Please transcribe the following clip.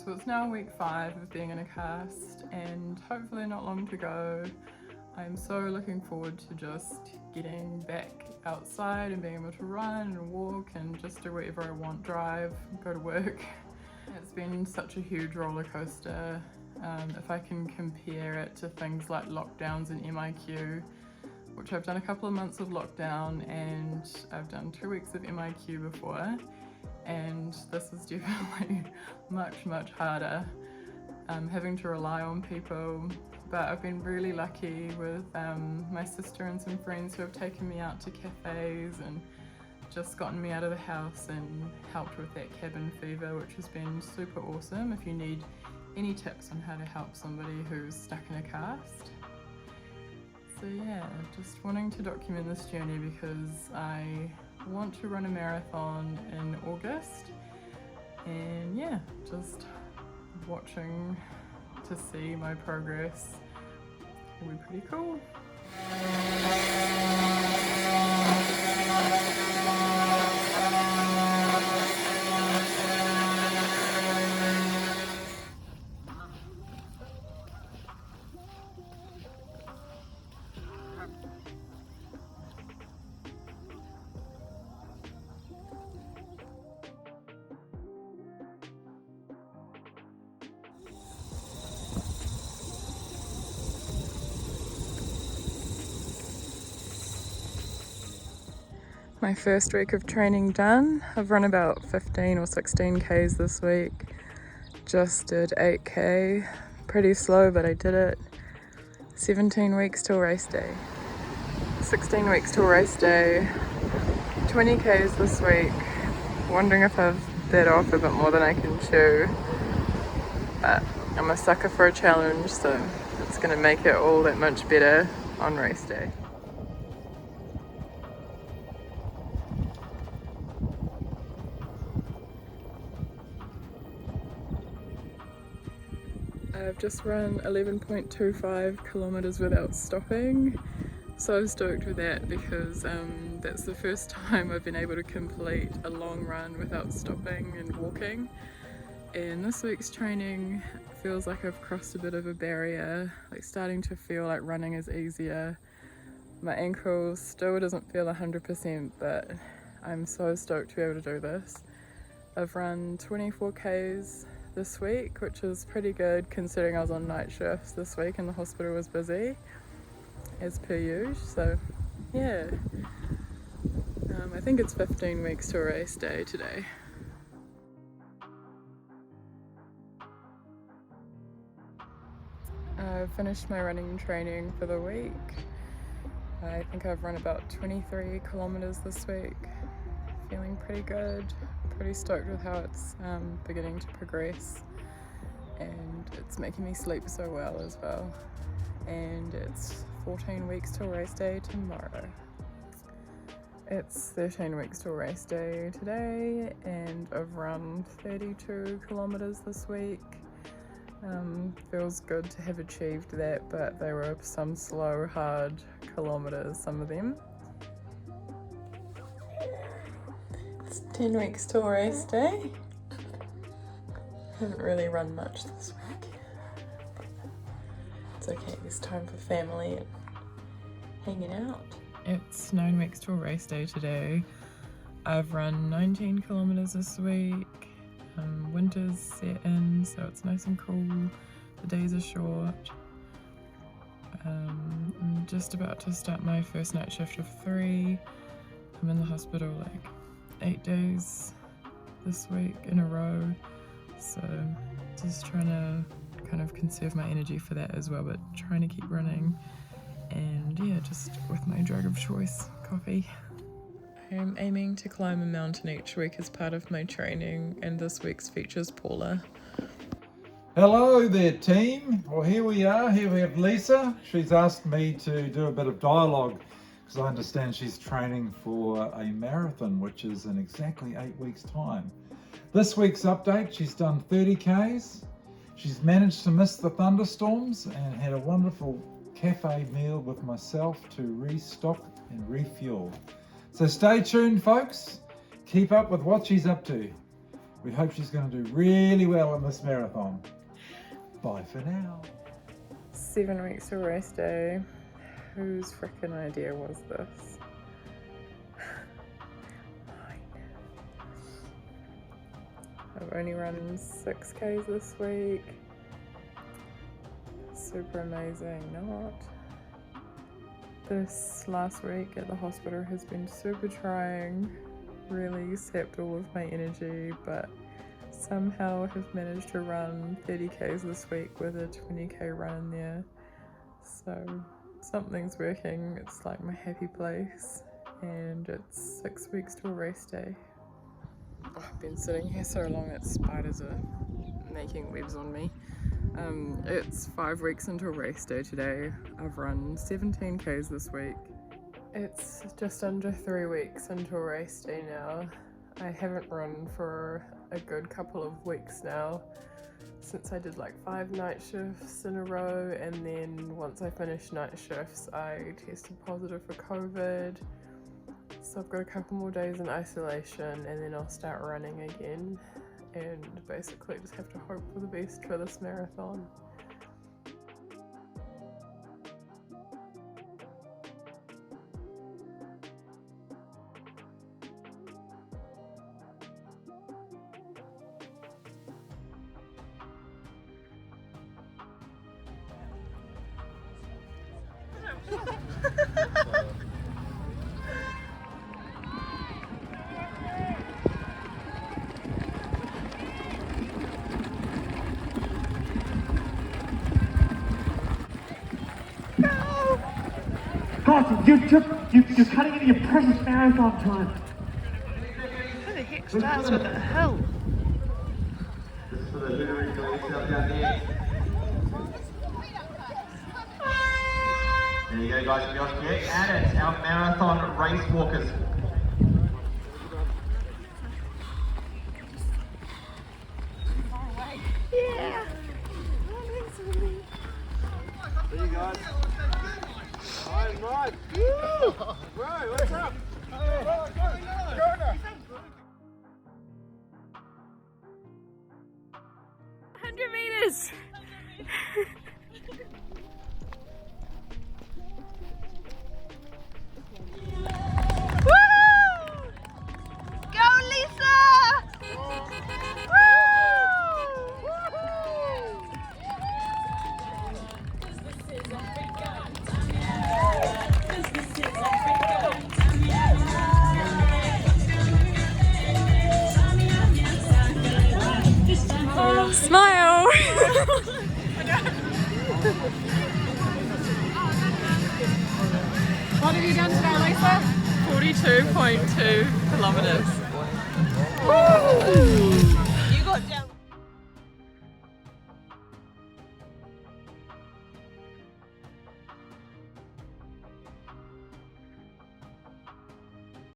So it's now week 5 of being in a cast and hopefully not long to go. I'm so looking forward to just getting back outside and being able to run and walk and just do whatever I want, drive, go to work. It's been such a huge roller coaster. If I can compare it to things like lockdowns and MIQ, which I've done a couple of months of lockdown and I've done 2 weeks of MIQ before, and this is definitely much harder, having to rely on people. But I've been really lucky with my sister and some friends who have taken me out to cafes and just gotten me out of the house and helped with that cabin fever, which has been super awesome. If you need any tips on how to help somebody who's stuck in a cast. So yeah, just wanting to document this journey because I want to run a marathon in August, and yeah, just watching to see my progress will be pretty cool. My first week of training done. I've run about 15 or 16 Ks this week. Just did 8K. Pretty slow, but I did it. 17 weeks till race day. 16 weeks till race day. 20 Ks this week. Wondering if I've bit off a bit more than I can chew. But I'm a sucker for a challenge, so it's gonna make it all that much better on race day. I've just run 11.25 kilometers without stopping. So stoked with that because that's the first time I've been able to complete a long run without stopping and walking. And this week's training feels like I've crossed a bit of a barrier, like starting to feel like running is easier. My ankle still doesn't feel 100%, but I'm so stoked to be able to do this. I've run 24 Ks this week, which is pretty good considering I was on night shifts this week and the hospital was busy as per usual. So yeah, I think it's 15 weeks to race day today. I've finished my running training for the week. I think I've run about 23 kilometers this week. Feeling pretty good. Pretty stoked with how it's beginning to progress, and it's making me sleep so well as well. And it's 14 weeks till race day tomorrow. It's 13 weeks till race day today, and I've run 32 kilometers this week. Feels good to have achieved that, but they were some slow, hard kilometers, some of them. 10 weeks till race day. Haven't really run much this week. It's okay, there's time for family and hanging out. It's 9 weeks till race day today. I've run 19 kilometers this week. Winter's set in, so it's nice and cool. The days are short. I'm just about to start my first night shift of 3. I'm in the hospital like 8 days this week in a row, so just trying to kind of conserve my energy for that as well, but trying to keep running. And yeah, just with my drug of choice, coffee. I'm aiming to climb a mountain each week as part of my training, and this week's features Paula. Hello there, team. Well, here we are. Here we have Lisa. She's asked me to do a bit of dialogue because I understand she's training for a marathon, which is in exactly 8 weeks' time. This week's update, she's done 30 Ks. She's managed to miss the thunderstorms and had a wonderful cafe meal with myself to restock and refuel. So stay tuned, folks. Keep up with what she's up to. We hope she's going to do really well in this marathon. Bye for now. 7 weeks to race day. Whose frickin' idea was this? I've only run 6Ks this week. Super amazing, not. This last week at the hospital has been super trying, really sapped all of my energy, but somehow have managed to run 30Ks this week with a 20K run in there. So something's working, it's like my happy place, and it's 6 weeks till race day. I've been sitting here so long that spiders are making webs on me. It's 5 weeks until race day today. I've run 17Ks this week. It's just under 3 weeks until race day now. I haven't run for a good couple of weeks now, since I did like 5 night shifts in a row, and then once I finished night shifts I tested positive for COVID. So I've got a couple more days in isolation and then I'll start running again, and basically just have to hope for the best for this marathon. Guys, you're cutting into your precious marathon time. Who the heck starts with a hill? This is for the hootering girls out down there. There you go, guys, Josh Jack, and it's our marathon race walkers. Yeah. See you guys. Right. Bro, what's up? Go. 100 meters. Woo! Go, Lisa! Smile! What have you done today, Lisa? 42.2 kilometers. You got down.